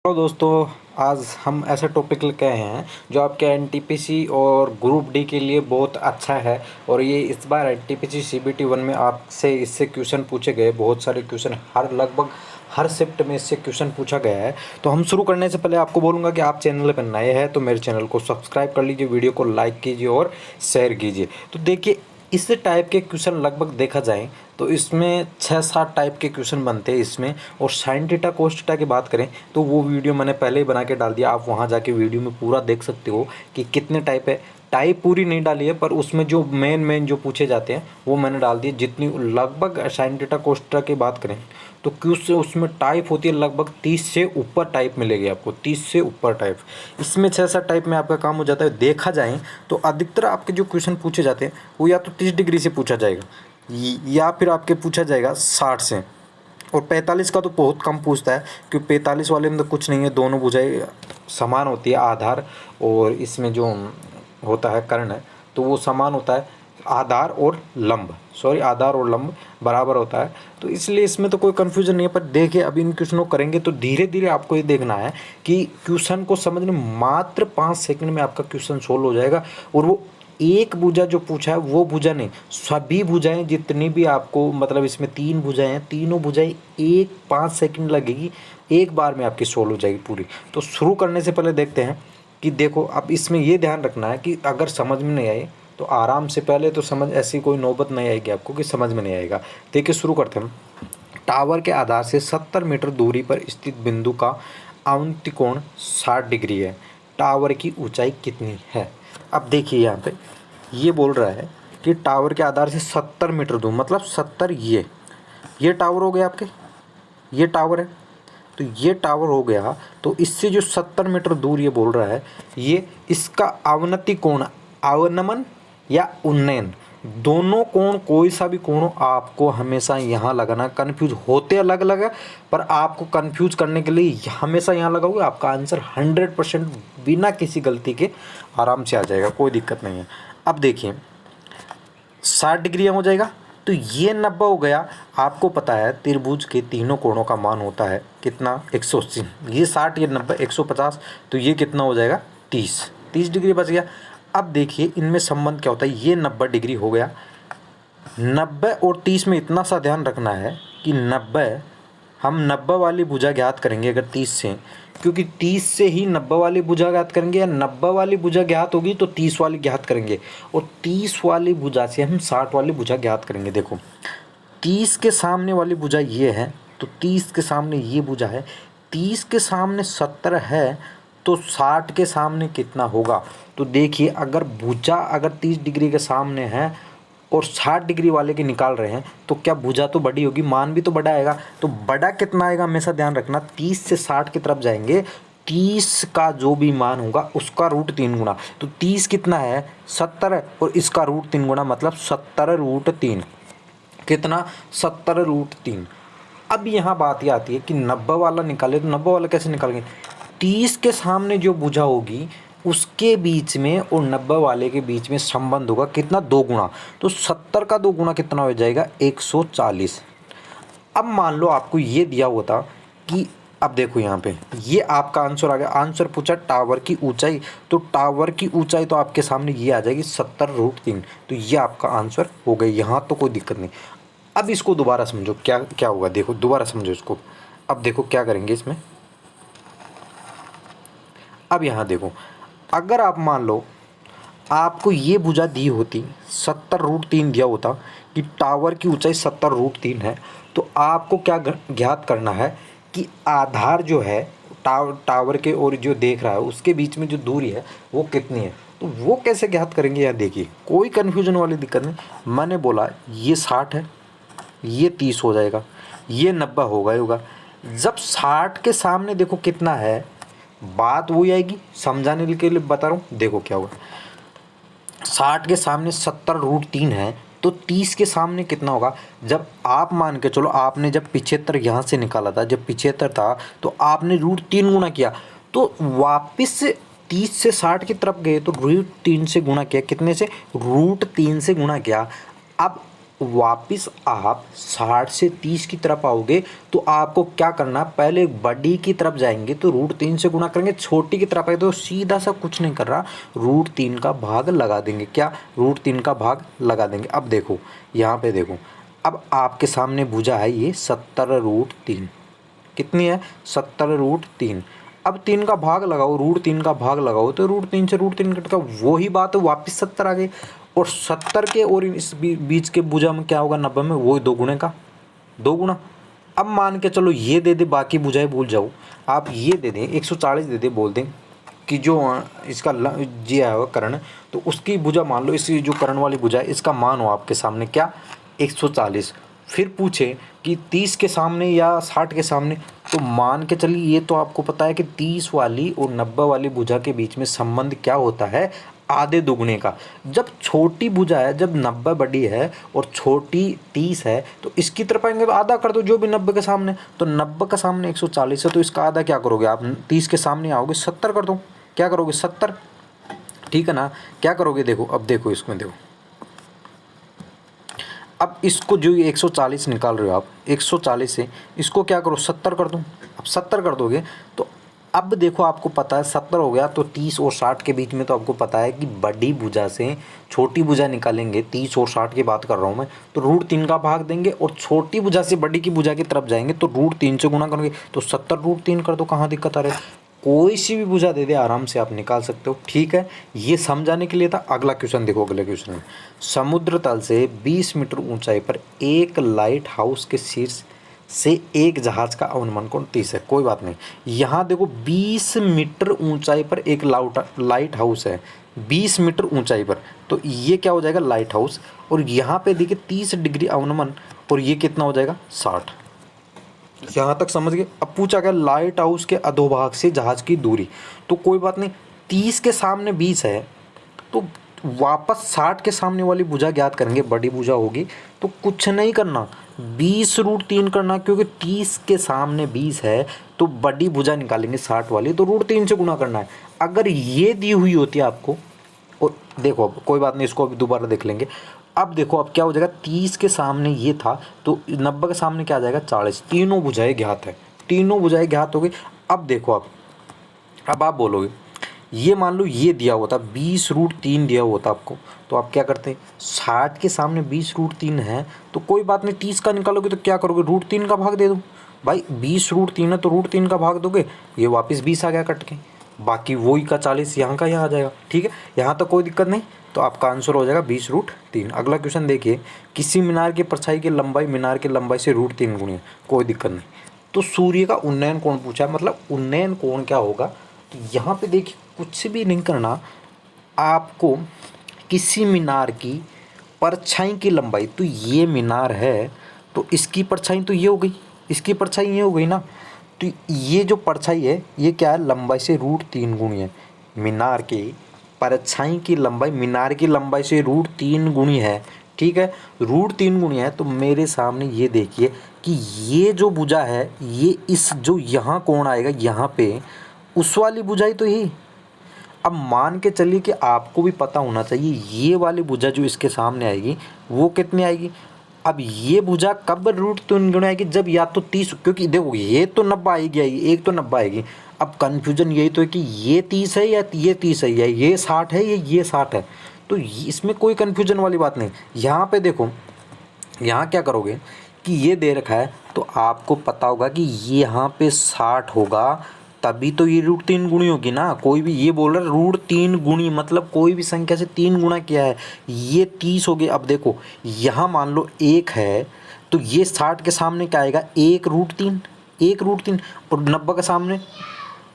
Hello दोस्तों। आज हम ऐसा टॉपिक लेके आए हैं जो आपके एनटीपीसी और ग्रुप डी के लिए बहुत अच्छा है। और ये इस बार एनटीपीसी सीबीटी 1 में आपसे इससे क्वेश्चन पूछे गए। बहुत सारे क्वेश्चन लगभग हर शिफ्ट में इससे क्वेश्चन पूछा गया है। तो हम शुरू करने से पहले आपको बोलूँगा कि आप चैनल पर नए हैं तो मेरे चैनल को सब्सक्राइब कर लीजिए, वीडियो को लाइक कीजिए और शेयर कीजिए। तो देखिए, इस टाइप के क्वेश्चन लगभग देखा जाए तो इसमें 6-7 टाइप के क्वेश्चन बनते हैं इसमें। और साइन थीटा कोस थीटा की बात करें तो वो वीडियो मैंने पहले ही बना के डाल दिया, आप वहाँ जाके वीडियो में पूरा देख सकते हो कि कितने टाइप है। टाइप पूरी नहीं डाली है पर उसमें जो मेन जो पूछे जाते हैं वो मैंने डाल दिए। जितनी लगभग साइन थीटा कोस थीटा की बात करें तो क्यों से उसमें टाइप होती है, लगभग 30 से ऊपर टाइप मिलेगी आपको, 30 से ऊपर टाइप। इसमें 6-7 टाइप में आपका काम हो जाता है। देखा जाए तो अधिकतर आपके जो क्वेश्चन पूछे जाते हैं वो या तो 30 डिग्री से पूछा जाएगा या फिर आपके पूछा जाएगा 60 से। और 45 का तो बहुत कम पूछता है क्योंकि 45 वाले में तो कुछ नहीं है, दोनों भुजाएं समान होती है। आधार और इसमें जो होता है कर्ण है तो वो समान होता है। आधार और लंब बराबर होता है। तो इसलिए इसमें तो कोई कन्फ्यूजन नहीं है। पर देखिए, अभी इन क्वेश्चनों को करेंगे तो धीरे धीरे आपको ये देखना है कि क्वेश्चन को समझने मात्र 5 सेकंड में आपका क्वेश्चन सोल्व हो जाएगा। और वो एक भुजा जो पूछा है वो भुजा नहीं, सभी भुजाएं जितनी भी आपको, मतलब इसमें 3 भुजाएं हैं, तीनों भुजाएं 5 सेकंड लगेगी, एक बार में आपकी सोल्व हो जाएगी पूरी। तो शुरू करने से पहले देखते हैं कि देखो, अब इसमें ये ध्यान रखना है कि अगर समझ में नहीं आए तो आराम से, पहले तो समझ, ऐसी कोई नौबत नहीं आएगी आपको कि समझ में नहीं आएगा। देखिए, शुरू करते हैं। टावर के आधार से 70 मीटर दूरी पर स्थित बिंदु का अवनति कोण 60 डिग्री है। टावर की ऊंचाई कितनी है? अब देखिए, यहाँ पे ये बोल रहा है कि टावर के आधार से 70 मीटर दूर, मतलब 70, ये टावर हो गया आपके, ये टावर है तो ये टावर हो गया। तो इससे जो 70 मीटर दूर ये बोल रहा है, ये इसका अवनति कोण, अवनमन या उन्नयन, दोनों कोण, कोई सा भी कोण हो, आपको हमेशा यहाँ लगाना। कंफ्यूज होते अलग अलग है पर आपको कंफ्यूज करने के लिए हमेशा यहाँ लगाओगे, आपका आंसर 100% बिना किसी गलती के आराम से आ जाएगा, कोई दिक्कत नहीं है। अब देखिए, 60 डिग्री हो जाएगा तो ये 90 हो गया। आपको पता है त्रिभुज के तीनों कोणों का मान होता है कितना, 180। ये 60, ये 90, 150, तो ये कितना हो जाएगा, 30 डिग्री बच गया। अब देखिए इनमें संबंध क्या होता है, ये 90 डिग्री हो गया। 90 और 30 में इतना सा ध्यान रखना है कि 90, हम 90 वाली भुजा ज्ञात करेंगे अगर 30 से, क्योंकि 30 से ही 90 वाली भुजा ज्ञात करेंगे, या 90 वाली भुजा ज्ञात होगी तो 30 वाली ज्ञात करेंगे, और 30 वाली भुजा से हम 60 वाली भुजा ज्ञात करेंगे। देखो, 30 के सामने वाली भुजा ये है तो 30 के सामने ये भुजा है, 30 के सामने 70 है तो 60 के सामने कितना होगा। तो देखिए, अगर भुजा अगर 30 डिग्री के सामने है और 60 डिग्री वाले के निकाल रहे हैं तो क्या भुजा तो बड़ी होगी, मान भी तो बड़ा आएगा। तो बड़ा कितना आएगा हमेशा ध्यान रखना, 30 से 60 की तरफ जाएंगे, 30 का जो भी मान होगा उसका √3 गुना। तो 30 कितना है, 70 है, और इसका √3 गुना, मतलब 70√3, कितना, 70√3। अब यहाँ बात ये आती है कि 90 वाला निकाले तो 90 वाला कैसे निकालेंगे। 30 के सामने जो भुजा होगी उसके बीच में और 90 वाले के बीच में संबंध होगा कितना, 2 गुना। तो 70 का 2 गुना कितना हो जाएगा, 140। अब मान लो आपको ये दिया हुआ था कि, अब देखो यहाँ पे ये आपका आंसर आ गया। आंसर पूछा टावर की ऊंचाई, तो टावर की ऊंचाई तो आपके सामने ये आ जाएगी 70√3। तो ये आपका आंसर हो गया, यहाँ तो कोई दिक्कत नहीं। अब इसको दोबारा समझो, क्या क्या होगा, देखो दोबारा समझो इसको। अब देखो क्या करेंगे इसमें। अब यहाँ देखो, अगर आप मान लो आपको ये भुजा दी होती, 70√3 दिया होता कि टावर की ऊंचाई 70√3 है, तो आपको क्या ज्ञात करना है कि आधार जो है टावर के और जो देख रहा है उसके बीच में जो दूरी है वो कितनी है। तो वो कैसे ज्ञात करेंगे, यार देखिए, कोई कन्फ्यूजन वाली दिक्कत नहीं। मैंने बोला ये 60 है, ये 30 हो जाएगा, ये 90 होगा ही होगा। जब 60 के सामने देखो कितना है, बात वही आएगी, समझाने के लिए बता रहा हूँ। देखो क्या होगा, 60 के सामने 70√3 है तो 30 के सामने कितना होगा। जब आप मान के चलो, आपने जब 75 यहाँ से निकाला था, जब 75 था तो आपने √3 गुना किया, तो वापस से 30 से 60 की तरफ गए तो √3 से गुणा किया, कितने से, √3 से गुणा किया। अब वापस आप 60 से 30 की तरफ आओगे तो आपको क्या करना, पहले बड़ी की तरफ जाएंगे तो √3 से गुणा करेंगे, छोटी की तरफ आए तो सीधा सा कुछ नहीं कर रहा, √3 का भाग लगा देंगे। क्या, √3 का भाग लगा देंगे। अब देखो यहाँ पे देखो, अब आपके सामने भुजा है ये 70√3, कितनी है 70√3। अब 3 का भाग लगाओ, √3 का भाग लगाओ तो √3 से √3 कट का वही बात है, वापस 70 आ गई। और 70 के और इस बीच के भुजा में क्या होगा 90 में, वही 2 गुणे का 2 गुना। अब मान के चलो ये दे दे, बाकी भुजाएं भूल जाओ, आप ये दे दें 140 दे दे, बोल दें कि जो इसका जी है कर्ण, तो उसकी भुजा मान लो, इसी जो कर्ण वाली भुजा है इसका मान हो आपके सामने क्या 140। फिर पूछे कि 30 के सामने या 60 के सामने, तो मान के चलिए ये तो आपको पता है कि 30 वाली और 90 वाली भुजा के बीच में संबंध क्या होता है, आधे दुगने का। जब छोटी भुजा है, जब 90 बड़ी है और छोटी 30 है, तो इसकी तरफ आएंगे तो आधा कर दो जो भी 90 के सामने, तो 90 का सामने 140 है तो इसका आधा क्या करोगे आप, 30 के सामने आओगे 70 कर दो। क्या करोगे 70, ठीक है ना। क्या करोगे देखो, अब देखो इसमें देखो, अब इसको जो 140 निकाल रहे हो आप, 140 से इसको क्या करो 70 कर दो। अब 70 कर दोगे तो अब देखो आपको पता है 70 हो गया, तो 30 और 60 के बीच में तो आपको पता है कि बड़ी भुजा से छोटी भुजा निकालेंगे, 30 और 60 की बात कर रहा हूँ मैं, तो √3 का भाग देंगे और छोटी भुजा से बड़ी की भुजा की तरफ जाएंगे तो √3 से गुणा करोगे तो 70 √3 कर दो। कहाँ दिक्कत आ रही है, कोई सी भी भुजा दे दे आराम से आप निकाल सकते हो, ठीक है। ये समझाने के लिए था। अगला क्वेश्चन देखो, अगले क्वेश्चन में समुद्र तल से 20 मीटर ऊंचाई पर एक लाइट हाउस के शीर्ष से एक जहाज का अवनमन कोण 30 है। कोई बात नहीं, यहाँ देखो 20 मीटर ऊंचाई पर एक लाइट हाउस है, 20 मीटर ऊंचाई पर, तो ये क्या हो जाएगा लाइट हाउस, और यहाँ पे देखिए 30 डिग्री अवनमन, और ये कितना हो जाएगा 60। यहाँ तक समझ गए। अब पूछा गया लाइट हाउस के अधोभाग से जहाज की दूरी, तो कोई बात नहीं, 30 के सामने 20 है तो वापस 60 के सामने वाली भुजा ज्ञात करेंगे, बड़ी भुजा होगी, तो कुछ नहीं करना 20√3 करना, क्योंकि 30 के सामने 20 है तो बड़ी भुजा निकालेंगे 60 वाली, तो √3 से गुणा करना है। अगर ये दी हुई होती है आपको, और देखो अब कोई बात नहीं, इसको अभी दोबारा देख लेंगे। अब देखो अब क्या हो जाएगा, 30 के सामने ये था तो 90 के सामने क्या आ जाएगा 40, तीनों भुजाएं ज्ञात है, तीनों भुजाएं ज्ञात हो गई। अब देखो अब आप बोलोगे ये मान लो ये दिया हुआ था 20√3 दिया हुआ था आपको, तो आप क्या करते हैं 60 के सामने 20√3 है, तो कोई बात नहीं 30 का निकालोगे तो क्या करोगे √3 का भाग दे दो। भाई 20√3 है तो √3 का भाग दोगे, ये वापस 20 आ गया कट के, बाकी वही का 40 यहाँ का यहाँ आ जाएगा, ठीक है। यहाँ तक कोई दिक्कत नहीं, तो आपका आंसर हो जाएगा 20√3। अगला क्वेश्चन देखिए, किसी मीनार की परछाई की लंबाई मीनार की लंबाई से √3 गुनी है। कोई दिक्कत नहीं, तो सूर्य का उन्नयन कोण पूछा है, मतलब उन्नयन कोण क्या होगा, तो यहाँ पे देखिए कुछ भी नहीं करना आपको, किसी मीनार की परछाई की लंबाई, तो ये मीनार है तो इसकी परछाई तो ये हो गई, इसकी परछाई ये हो गई ना, तो ये जो परछाई है ये क्या है लंबाई से √3 गुणी है। मीनार की परछाई की लंबाई मीनार की लंबाई से √3 गुणी है, ठीक है, √3 गुणी है। तो मेरे सामने ये देखिए कि ये जो भुजा है ये इस जो यहाँ कोण आएगा यहाँ पे, उस वाली भुजाई तो यही। अब मान के चलिए कि आपको भी पता होना चाहिए ये वाली भुजा जो इसके सामने आएगी वो कितनी आएगी। अब ये भुजा कब √3 गुना आएगी, जब या तो 30, क्योंकि देखो ये तो 90 आएगी, एक तो 90 आएगी। अब कन्फ्यूजन यही तो है कि ये 30 है या ये 30 है, या ये 60 है या ये 60 है, तो इसमें कोई कन्फ्यूजन वाली बात नहीं। यहाँ पे देखो, यहाँ क्या करोगे कि ये दे रखा है तो आपको पता होगा कि ये यहाँ पे 60 होगा, तभी तो ये √3 गुणी होगी ना। कोई भी ये बोल रहा है √3 गुणी, मतलब कोई भी संख्या से 3 गुणा किया है, ये 30 हो गए। अब देखो यहाँ मान लो 1 है तो ये 60 के सामने क्या आएगा 1√3, 1√3, और 90 के सामने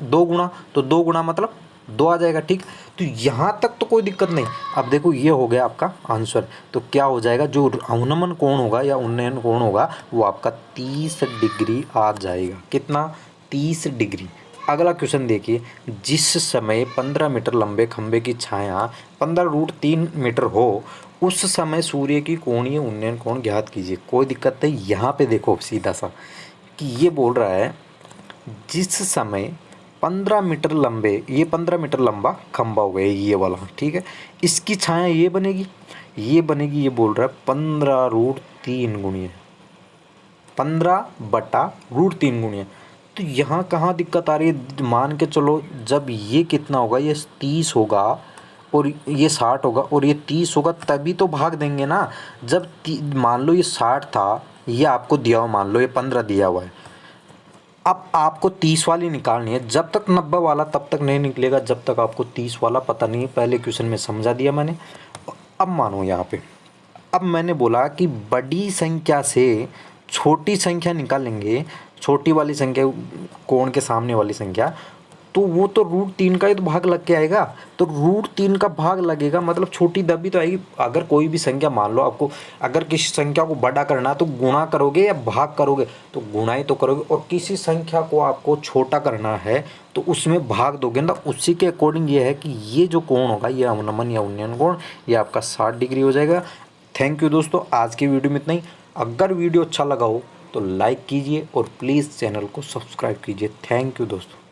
2 गुणा, तो 2 गुणा मतलब 2 आ जाएगा, ठीक। तो यहाँ तक तो कोई दिक्कत नहीं। अब देखो ये हो गया आपका आंसर, तो क्या हो जाएगा जो अवनमन कोण होगा या उन्नयन कोण होगा वो आपका 30 डिग्री आ जाएगा। कितना 30 डिग्री। अगला क्वेश्चन देखिए, जिस समय 15 मीटर लंबे खंभे की छाया 15√3 मीटर हो उस समय सूर्य की कोणीय उन्नयन कोण ज्ञात कीजिए। कोई दिक्कत नहीं, यहाँ पे देखो सीधा सा कि ये बोल रहा है जिस समय 15 मीटर लंबे, ये 15 मीटर लंबा खंभा हो गया ये वाला, ठीक है, इसकी छाया ये बनेगी, ये बनेगी, ये बोल रहा है 15√3 गुणित 15/√3 तो यहाँ कहाँ दिक्कत आ रही है? मान के चलो जब ये कितना होगा, ये 30 होगा और ये 60 होगा और ये 30 होगा, तभी तो भाग देंगे ना। जब मान लो ये 60 था, ये आपको दिया हुआ, मान लो ये 15 दिया हुआ है, अब आपको 30 वाली निकालनी है। जब तक 90 वाला तब तक नहीं निकलेगा जब तक आपको 30 वाला पता नहीं है। पहले क्वेश्चन में समझा दिया मैंने। अब मानो यहाँ पे, अब मैंने बोला कि बड़ी संख्या से छोटी संख्या निकालेंगे, छोटी वाली संख्या कोण के सामने वाली संख्या, तो वो तो √3 का ही तो भाग लग के आएगा। तो √3 का भाग लगेगा मतलब छोटी दबी तो आएगी। अगर कोई भी संख्या मान लो आपको, अगर किसी संख्या को बड़ा करना है तो गुणा करोगे या भाग करोगे? तो गुणा ही तो करोगे। और किसी संख्या को आपको छोटा करना है तो उसमें भाग दोगे ना। उसी के अकॉर्डिंग ये है कि ये जो कोण होगा, ये अवनमन या उन्नयन कोण, ये आपका 60 डिग्री हो जाएगा। थैंक यू दोस्तों, आज की वीडियो में इतना ही। अगर वीडियो अच्छा लगा हो तो लाइक कीजिए और प्लीज़ चैनल को सब्सक्राइब कीजिए। थैंक यू दोस्तों।